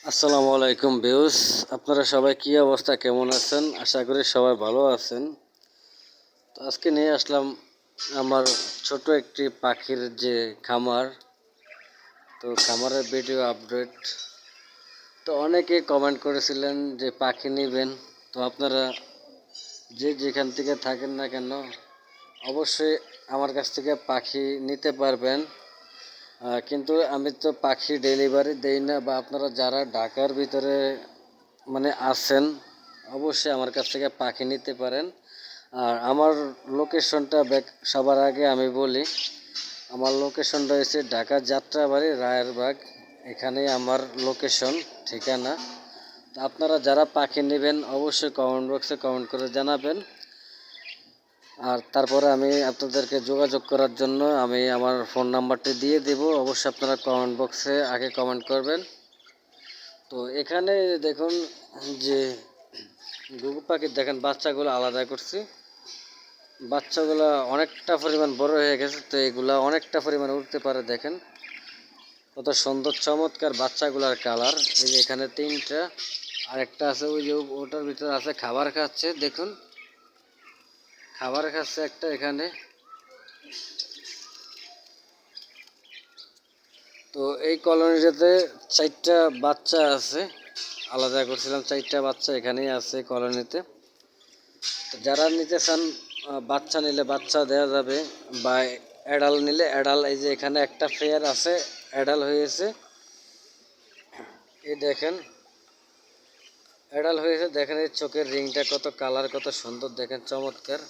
আসসালামু আলাইকুম ভিউস, আপনারা সবাই কি অবস্থা, কেমন আছেন? আশা করি সবাই ভালো আছেন। তো আজকে নিয়ে আসলাম আমার ছোট একটি পাখির যে খামার। তো খামারের ভিডিও আপডেট। তো অনেকে কমেন্ট করেছিলেন যে পাখি নেবেন। তো আপনারা যে যেখান থেকে থাকেন না কেন অবশ্যই আমার কাছ থেকে পাখি নিতে পারবেন। কিন্তু আমি তো পাখি ডেলিভারি দেই না, বা আপনারা যারা ঢাকার ভিতরে আছেন অবশ্যই আমার কাছ থেকে পাখি নিতে পারেন। আর আমার লোকেশনটা সবার আগে আমি বলি, আমার লোকেশনটা হচ্ছে ঢাকা যাত্রাবাড়ি রায়েরবাগ। এখানেই আমার লোকেশন, ঠিকানা। তো আপনারা যারা পাখি নেবেন অবশ্যই কমেন্ট বক্সে কমেন্ট করে জানাবেন। আর তারপরে আমি আপনাদেরকে যোগাযোগ করার জন্য আমি আমার ফোন নাম্বারটি দিয়ে দেব। অবশ্যই আপনারা কমেন্ট বক্সে আগে কমেন্ট করবেন। তো এখানে দেখুন যে ঘুঘু পাখির দেখেন বাচ্চাগুলো আলাদা করছি। বাচ্চাগুলো অনেকটা পরিমাণ বড় হয়ে গেছে, তো এগুলা অনেকটা পরিমাণ উঠতে পারে। দেখেন কত সুন্দর চমৎকার বাচ্চাগুলার কালার। এই যে এখানে তিনটা, আরেকটা আছে ওই যে ওটার ভিতরে আছে, খাবার খাচ্ছে। দেখুন খাবার খাচ্ছে একটা এখানে। তো এই কলোনিটাতে 4টা বাচ্চা আছে, আলাদা করছিলাম। 4টা বাচ্চা এখানেই আছে কলোনিতে। তো যারা নিতে চান বাচ্চা নিলে বাচ্চা দেওয়া যাবে, বা অ্যাডাল নিলে অ্যাডাল। এই যে এখানে একটা পেয়ার আছে, অ্যাডাল হয়েছে। এই দেখেন অ্যাডাল হয়েছে। দেখেন এই চোখের রিংটা কত কালার, কত সুন্দর, দেখেন চমৎকার।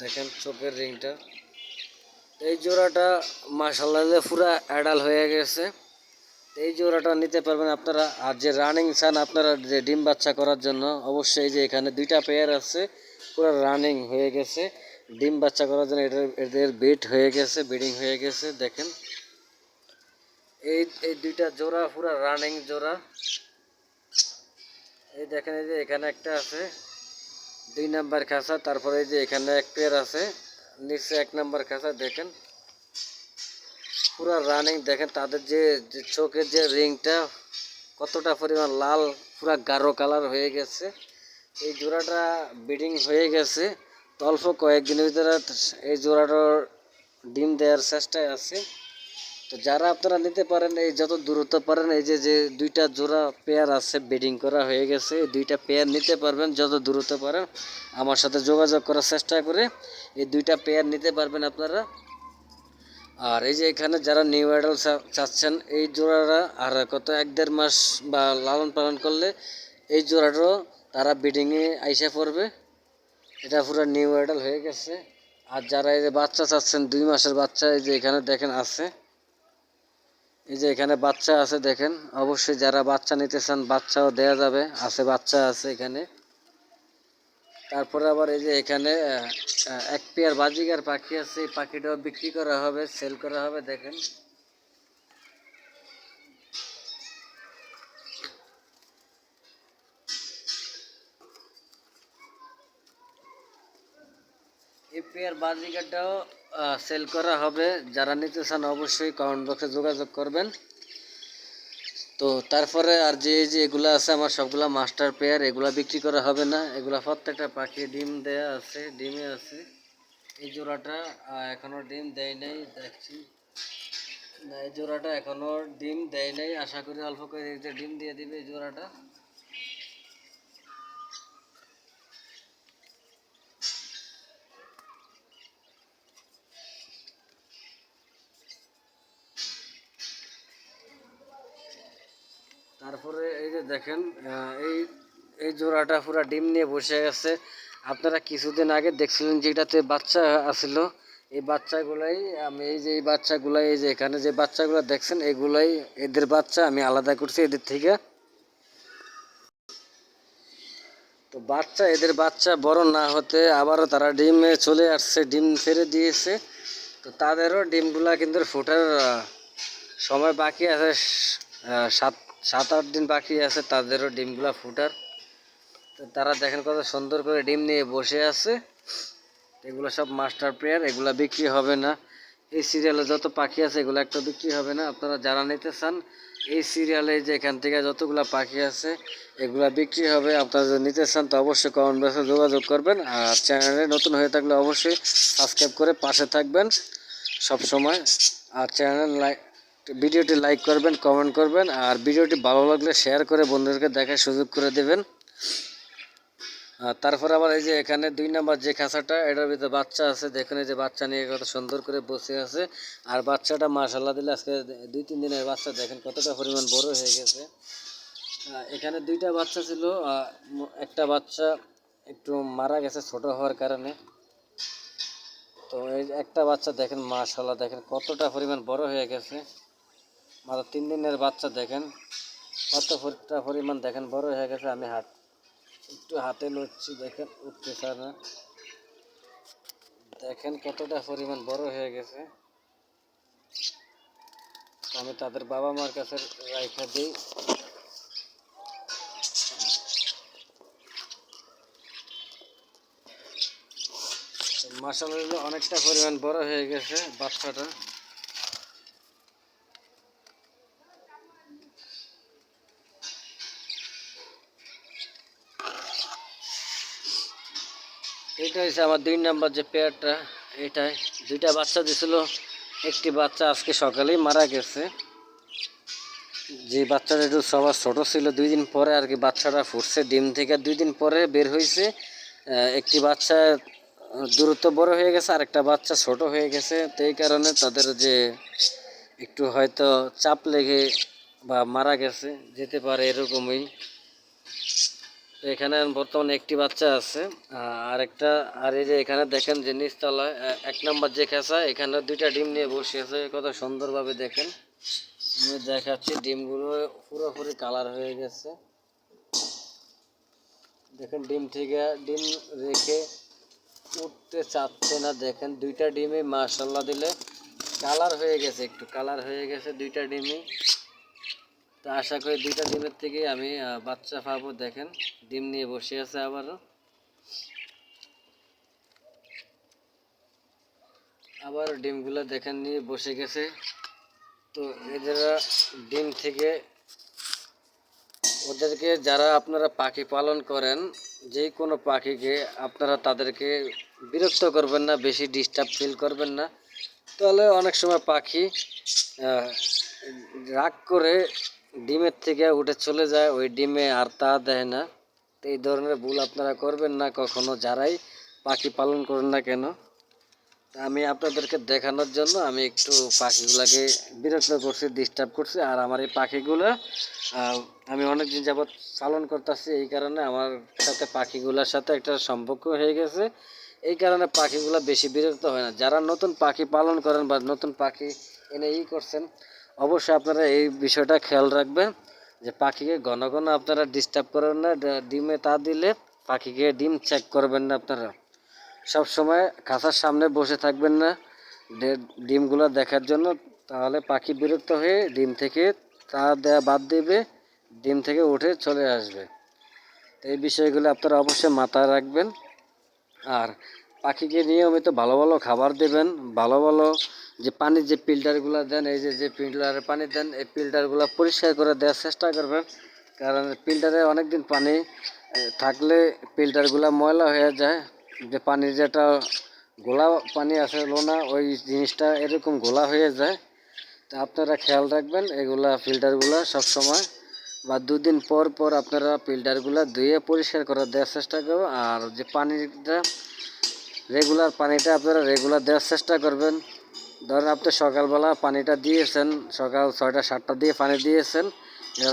দেখেন চোখের রিংটা। এই জোড়াটা মাশাআল্লাহ পুরা অ্যাডাল হয়ে গেছে। এই জোড়াটা নিতে পারবেন আপনারা। আর যে রানিং চান আপনারা যে ডিম বাচ্চা করার জন্য, অবশ্যই যে এখানে 2টা পেয়ার আছে, পুরো রানিং হয়ে গেছে। ডিম বাচ্চা করার জন্য এদের বেড হয়ে গেছে, ব্রিডিং হয়ে গেছে। দেখেন এই এই 2টা জোড়া পুরো রানিং জোড়া। এই দেখেন এই যে এখানে একটা আছে 2 নাম্বার খাঁচা, তারপরে এই যে এখানে এক পেয়ার আছে নিচে 1 নাম্বার খাঁচা। দেখেন পুরো রানিং। দেখেন তাদের যে চোখের যে রিংটা কতটা পরিমাণ লাল, পুরা গাঢ় কালার হয়ে গেছে। এই জোড়াটা ব্রিডিং হয়ে গেছে। তো অল্প কয়েকদিনের ভিতরে এই জোড়াটার ডিম দেওয়ার চেষ্টায় আছে। তো যারা আপনারা নিতে পারেন, এই যত দ্রুত পারেন, এই যে যে 2টা জোড়া পেয়ার আছে ব্রিডিং করা হয়ে গেছে, এই 2টা পেয়ার নিতে পারবেন যত দ্রুত পারেন। আমার সাথে যোগাযোগ করার চেষ্টা করে এই 2টা পেয়ার নিতে পারবেন আপনারা। আর এই যে এখানে যারা নিউ অ্যাডাল চাচ্ছেন, এই জোড়াটা আর কত 1-1.5 মাস বা লালন পালন করলে এই জোড়াটাও তারা ব্রিডিংয়ে আইসা পড়বে। এটা পুরো নিউ অ্যাডাল হয়ে গেছে। আর যারা এই যে বাচ্চা চাচ্ছেন 2 মাসের বাচ্চা, এই যে এখানে দেখেন আছে, এই যে এখানে বাচ্চা আছে। দেখেন অবশ্যই যারা বাচ্চা নিতে চান বাচ্চাও দেওয়া যাবে, আছে বাচ্চা আছে এখানে। তারপরে আবার এই যে এখানে এক পেয়ার বাজিগার পাখি আছে, এই পাখিটাও বিক্রি করা হবে, সেল করা হবে। দেখেন এই পেয়ার বাজিগারটাও সেল করা হবে। যারা নিতে চান অবশ্যই কমেন্ট বক্সে যোগাযোগ করবেন। তো তারপরে আর যে যে এগুলো আছে আমার সবগুলা মাস্টার পেয়ার, এগুলা বিক্রি করা হবে না। এগুলা প্রত্যেকটা পাখি ডিম দেয়া আছে, ডিমে আছে। এই জোড়াটা এখনো ডিম দেয় নাই, দেখছি না। এই জোড়াটা এখনো ডিম দেয় নাই, আশা করি অল্প করে ডিম দিয়ে দিবে এই জোড়াটা। তারপরে এই যে দেখেন এই এই জোড়াটা পুরা ডিম নিয়ে বসে গেছে। আপনারা কিছুদিন আগে দেখছিলেন যেটাতে বাচ্চা আসিল, এই বাচ্চাগুলাই আমি, এই যে এই বাচ্চাগুলাই, এই যে এখানে যে বাচ্চাগুলো দেখছেন এগুলাই এদের বাচ্চা আমি আলাদা করছি এদের থেকে। তো বাচ্চা, এদের বাচ্চা বড় না হতে আবারও তারা ডিমে চলে আসছে, ডিম ছেড়ে দিয়েছে। তো তাদেরও ডিমগুলা কিন্তু ফোটার সময় বাকি আছে, 7-8 দিন বাকি আছে তাদেরও ডিমগুলা ফুটার। তো তারা দেখেন কত সুন্দর করে ডিম নিয়ে বসে আছে। এগুলো সব মাস্টার পেয়ার, এগুলা বিক্রি হবে না। এই সিরিয়ালে যত পাখি আছে এগুলো একটা বিক্রি হবে না। আপনারা যারা নিতে চান এই সিরিয়ালে যে এখান থেকে যতগুলো পাখি আছে এগুলা বিক্রি হবে। আপনারা যদি নিতে চান তো অবশ্যই কমেন্ট বক্সে যোগাযোগ করবেন। আর চ্যানেলে নতুন হয়ে থাকলে অবশ্যই সাবস্ক্রাইব করে পাশে থাকবেন সব সময়। আর ভিডিওটি লাইক করবেন, কমেন্ট করবেন, আর ভিডিওটি ভালো লাগলে শেয়ার করে বন্ধুদেরকে দেখার সুযোগ করে দেবেন। তারপর আবার এই যে এখানে 2 নাম্বার যে খাঁচাটা, এটার ভিতরে বাচ্চা আছে। দেখুন এই যে বাচ্চা নিয়ে কত সুন্দর করে বসে আছে। আর বাচ্চাটা মাশাআল্লাহ দিলে আজকে 2-3 দিনের বাচ্চা, দেখেন কতটা পরিমাণ বড় হয়ে গেছে। এখানে 2টা বাচ্চা ছিল, একটা বাচ্চা একটু মারা গেছে ছোট হওয়ার কারণে। তো এই একটা বাচ্চা দেখেন মাশাআল্লাহ, দেখেন কতটা পরিমাণ বড় হয়ে গেছে। মাত্র 3 দিনের বাচ্চা, দেখেন কতটা পরিমাণ দেখেন বড় হয়ে গেছে। আমি একটু হাতে লড়ছি, দেখেন উঠতে চায় না। দেখেন কতটা পরিমাণ বড় হয়ে গেছে। আমি তাদের বাবা মার কাছে রাইখা দিই। মাশাআল্লাহ অনেকটা পরিমাণ বড় হয়ে গেছে বাচ্চাটা। এটা হচ্ছে আমার 2 নাম্বার যে পেয়ারটা, এটাই 2টা বাচ্চা দিছিল। একটি বাচ্চা আজকে সকালেই মারা গেছে। যে বাচ্চাটা একটু সবার ছোট ছিল, 2 দিন পরে আর কি বাচ্চাটা ফুটছে ডিম থেকে, 2 দিন পরে বের হয়েছে। একটি বাচ্চা দ্রুত বড় হয়ে গেছে, আর একটা বাচ্চা ছোট হয়ে গেছে। তো এই কারণে তাদের যে একটু হয়তো চাপ লেগে বা মারা গেছে যেতে পারে, এরকমই। তো এখানে বর্তমানে একটি বাচ্চা আছে। আর এই যে এখানে দেখেন যে নিচতলায় 1 নাম্বার যে খাঁচা, এখানে 2টা ডিম নিয়ে বসে আছে। কত সুন্দরভাবে দেখেন, আমি দেখাচ্ছি। ডিমগুলো পুরোপুরি কালার হয়ে গেছে। দেখেন ডিম রেখে উঠতে চাচ্ছে না। দেখেন 2টা ডিমই মাশাআল্লাহ দিলে কালার হয়ে গেছে, একটু কালার হয়ে গেছে 2টা ডিমই। তো আশা করি 2টা ডিমের থেকে আমি বাচ্চা পাবো। দেখেন ডিম নিয়ে বসে আছে আবার ডিমগুলো দেখেন নিয়ে বসে গেছে। তো এদের ডিম থেকে ওদেরকে, যারা আপনারা পাখি পালন করেন, যে কোনো পাখিকে আপনারা তাদেরকে বিরক্ত করবেন না, বেশি ডিস্টার্ব ফিল করবেন না। তাহলে অনেক সময় পাখি রাগ করে ডিমের থেকে উঠে চলে যায়, ওই ডিমে আর তা দেয় না। তো এই ধরনের ভুল আপনারা করবেন না কখনো, যারাই পাখি পালন করেন না কেন। আমি আপনাদেরকে দেখানোর জন্য আমি একটু পাখিগুলোকে বিরক্ত করছি, ডিস্টার্ব করছি। আর আমার এই পাখিগুলো আমি অনেক দিন যাবৎ পালন করতেছি, এই কারণে আমার সাথে পাখিগুলোর সাথে একটা সম্পর্ক হয়ে গেছে। এই কারণে পাখিগুলো বেশি বিরক্ত হয় না। যারা নতুন পাখি পালন করেন বা নতুন পাখি এনে করছেন, অবশ্যই আপনারা এই বিষয়টা খেয়াল রাখবেন যে পাখিকে ঘন ঘন আপনারা ডিস্টার্ব করবেন না। ডিমে তা দিলে পাখিকে ডিম চেক করবেন না আপনারা। সব সময় খাঁচার সামনে বসে থাকবেন না ডিমগুলো দেখার জন্য, তাহলে পাখি বিরক্ত হয়ে ডিম থেকে তা দেওয়া বাদ দেবে, ডিম থেকে উঠে চলে আসবে। তো এই বিষয়গুলো আপনারা অবশ্যই মাথায় রাখবেন। আর পাখিকে নিয়মিত ভালো ভালো খাবার দেবেন, ভালো ভালো যে পানির যে ফিল্টারগুলো দেন, এই যে ফিল্টারের পানি দেন, এই ফিল্টারগুলো পরিষ্কার করে দেওয়ার চেষ্টা করবেন। কারণ ফিল্টারে অনেক দিন পানি থাকলে ফিল্টারগুলো ময়লা হয়ে যায়। যে পানির যেটা গোলা পানি আছে লোনা, ওই জিনিসটা এরকম গোলা হয়ে যায়। তা আপনারা খেয়াল রাখবেন এগুলা ফিল্টারগুলো সব সময়, বা 2 দিন পর পর আপনারা ফিল্টারগুলো ধুয়ে পরিষ্কার করে দেওয়ার চেষ্টা করবেন। আর যে পানিটা রেগুলার পানিটা আপনারা রেগুলার দেওয়ার চেষ্টা করবেন। ধরেন আপনি সকালবেলা পানিটা দিয়েছেন, সকাল 6টা-7টা দিয়ে পানি দিয়েছেন,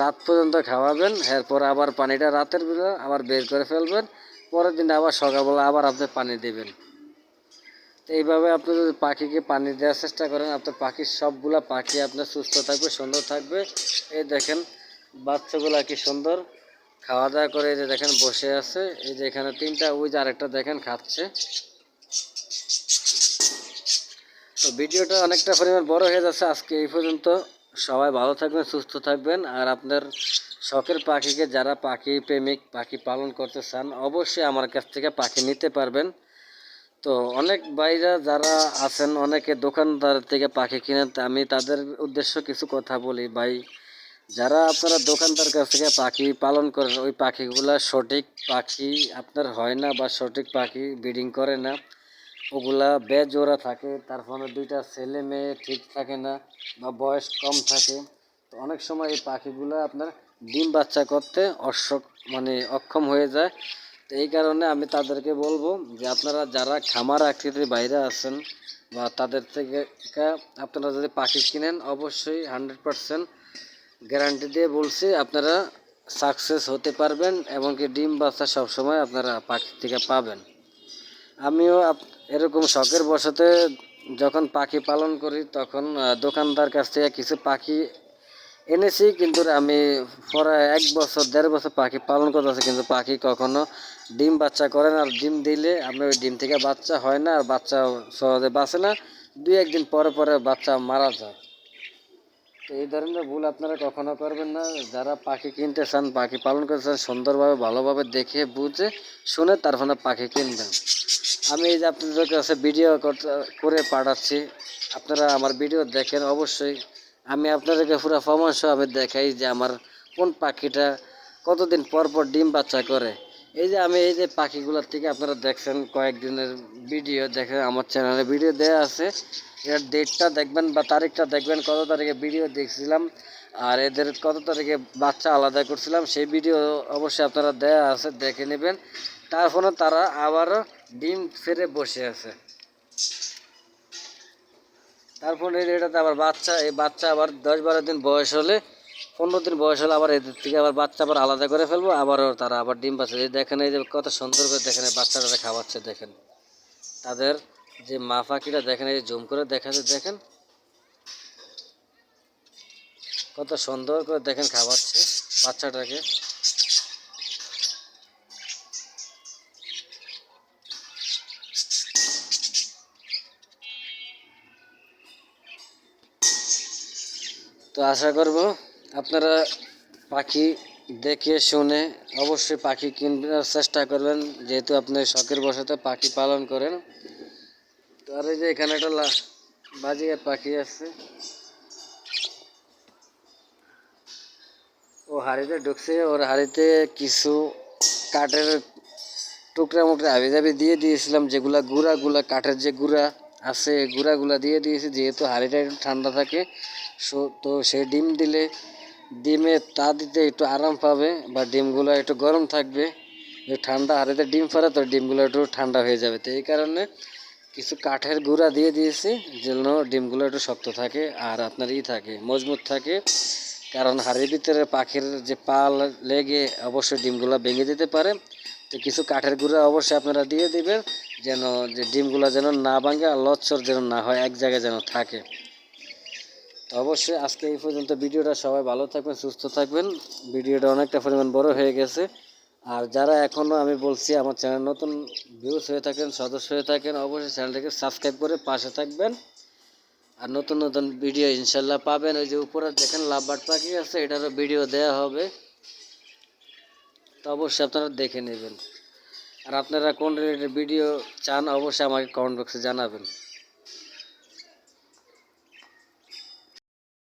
রাত পর্যন্ত খাওয়াবেন। এরপর আবার পানিটা রাতের বেলা আবার বের করে ফেলবেন, পরের দিন আবার সকালবেলা আবার আপনি পানি দেবেন। তো এইভাবে আপনি যদি পাখিকে পানি দেওয়ার চেষ্টা করেন, আপনার পাখির সবগুলা পাখি আপনার সুস্থ থাকবে, সুন্দর থাকবে। এই দেখেন বাচ্চাগুলা কি সুন্দর খাওয়া দাওয়া করে, এই যে দেখেন বসে আছে। এই যে এখানে 3টা, ওই যে আরেকটা দেখেন খাচ্ছে। তো ভিডিওটা অনেকটা পরিমাণ বড় হয়ে যাচ্ছে আজকে এই পর্যন্ত। সবাই ভালো থাকবেন, সুস্থ থাকবেন। আর আপনার শখের পাখিকে, যারা পাখি প্রেমিক, পাখি পালন করতে চান, অবশ্যই আমার কাছ থেকে পাখি নিতে পারবেন। তো অনেক ভাইরা যারা আছেন, অনেকে দোকানদার থেকে পাখি কিনেন, তা আমি তাদের উদ্দেশ্য কিছু কথা বলি ভাই। যারা আপনারা দোকানদার কাছ থেকে পাখি পালন করেন, ওই পাখিগুলা সঠিক পাখি আপনার হয় না, বা সঠিক পাখি ব্রিডিং করে না। ওগুলা বেজোড়া থাকে, তার ফলে দুইটা ছেলে মেয়ে ঠিক থাকে না, বা বয়স কম থাকে। তো অনেক সময় এই পাখিগুলো আপনার ডিম বাচ্চা করতে অক্ষম হয়ে যায়। তো এই কারণে আমি তাদেরকে বলবো যে আপনারা যারা খামার আকৃতির বাইরে আছেন, বা তাদের থেকে আপনারা যদি পাখি কিনেন, অবশ্যই 100% গ্যারান্টি দিয়ে বলছি আপনারা সাকসেস হতে পারবেন, এবং কি ডিম বাচ্চা সবসময় আপনারা পাখি থেকে পাবেন। আমিও এরকম শখের বশতে যখন পাখি পালন করি, তখন দোকানদার কাছ থেকে কিছু পাখি এনেছি, কিন্তু আমি পরে 1 বছর 1.5 বছর পাখি পালন করতেছি, কিন্তু পাখি কখনো ডিম বাচ্চা করে না। আর ডিম দিলে আপনার ওই ডিম থেকে বাচ্চা হয় না, আর বাচ্চা সহজে বাঁচে না, 2-1 দিন পরে পরে বাচ্চা মারা যায়। তো এই ধরনের ভুল আপনারা কখনো করবেন না। যারা পাখি কিনতে চান, পাখি পালন করতে চান, সুন্দরভাবে ভালোভাবে দেখে বুঝে শুনে তারপরে পাখি কিনবেন। আমি এই যে আপনাদের কাছে ভিডিও করে পাঠাচ্ছি, আপনারা আমার ভিডিও দেখেন অবশ্যই। আমি আপনাদেরকে পুরো পরামর্শ আমি দেখাই যে আমার কোন পাখিটা কতদিন পর পর ডিম বাচ্চা করে। এই যে আমি এই যে পাখিগুলোর থেকে আপনারা দেখছেন কয়েকদিনের ভিডিও দেখেন, আমার চ্যানেলে ভিডিও দেওয়া আছে। এর ডেটটা দেখবেন বা তারিখটা দেখবেন, কত তারিখে ভিডিও দেখছিলাম আর এদের কত তারিখে বাচ্চা আলাদা করছিলাম, সেই ভিডিও অবশ্যই আপনারা দেওয়া আছে, দেখে নেবেন। তারপরে তারা আবারও ডিম ছেড়ে বসে আছে। তারপরে এটাতে আবার বাচ্চা, এই বাচ্চা আবার 10-12 দিন বয়স হলে, 15 দিন বয়স হলে আবার এদের থেকে আবার বাচ্চা আবার আলাদা করে ফেলবো, আবারও তারা আবার ডিম পাচ্ছে। এই দেখেন, এই যে কত সুন্দর করে দেখেন বাচ্চাটা খাওয়াচ্ছে, দেখেন তাদের যে মা পাখিটা, দেখেন এই যে জুম করে দেখাচ্ছে, দেখেন কত সুন্দর করে দেখেন খাওয়াচ্ছে বাচ্চাটাকে। তো আশা করব আপনারা পাখি দেখে শুনে অবশ্যই পাখি কিনবার চেষ্টা করবেন, যেহেতু আপনি শখের বশতে পাখি পালন করেন। তো আর এই যে এখানে একটা বাজিগার পাখি আছে, ও হাড়িতে ঢুকছে। ওর হাড়িতে কিছু কাঠের টুকরা মুকরা হাবি জাবি দিয়ে দিয়েছিলাম, যেগুলা গুঁড়াগুলা কাঠের যে গুঁড়া আছে, গুঁড়াগুলা দিয়ে দিয়েছি, যেহেতু হাড়িটা একটু ঠান্ডা থাকে। তো সে ডিম দিলে ডিমে তা দিতে একটু আরাম পাবে, বা ডিমগুলো একটু গরম থাকবে। ঠান্ডা হাড়িতে ডিম পারে, তো ডিমগুলো একটু ঠান্ডা হয়ে যাবে। তো এই কারণে কিছু কাঠের গুঁড়া দিয়ে দিয়েছি, যেন ডিমগুলো একটু শক্ত থাকে আর আপনার থাকে মজবুত থাকে। কারণ হাড়ির ভিতরে পাখির যে পা লেগে অবশ্যই ডিমগুলো ভেঙে যেতে পারে। তো কিছু কাঠের গুঁড়া অবশ্যই আপনারা দিয়ে দিবেন, যেন যে ডিমগুলো যেন না ভাঙে আর লচ্ছর যেন না হয়, এক জায়গায় যেন থাকে। তো অবশ্যই আজকে এই পর্যন্ত ভিডিওটা, সবাই ভালো থাকবেন, সুস্থ থাকবেন। ভিডিওটা অনেকটা পরিমাণ বড় হয়ে গেছে। আর যারা এখনও আমি বলছি আমার চ্যানেল নতুন ভিউজ হয়ে থাকেন, সদস্য হয়ে থাকেন, অবশ্যই চ্যানেলটাকে সাবস্ক্রাইব করে পাশে থাকবেন। আর নতুন নতুন ভিডিও ইনশাল্লাহ পাবেন। ওই যে উপরে দেখেন লাভবার্ড পাখি আছে, এটারও ভিডিও দেওয়া হবে, তো অবশ্যই আপনারা দেখে নেবেন। আর আপনারা কোন রিলেটেড ভিডিও চান অবশ্যই আমাকে কমেন্ট বক্সে জানাবেন।